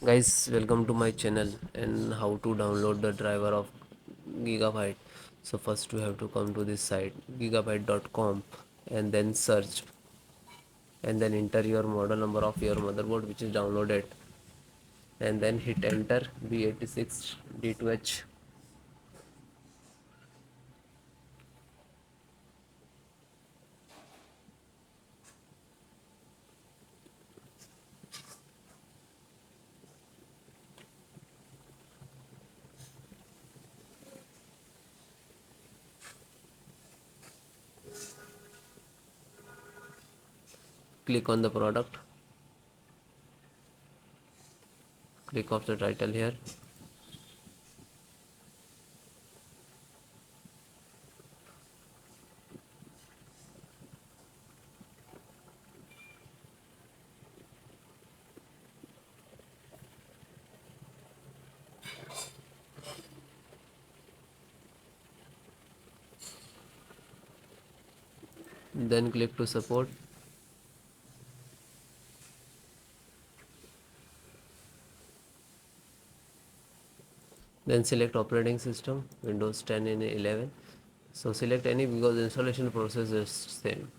Guys, welcome to my channel and how to download the driver of Gigabyte. So first you have to come to this site gigabyte.com and then search and then enter your model number of your motherboard which is downloaded and then hit enter B86 D2H. Click on the product, click off the title here, then click to support. Then select operating system Windows 10 and 11. So select any because the installation process is same.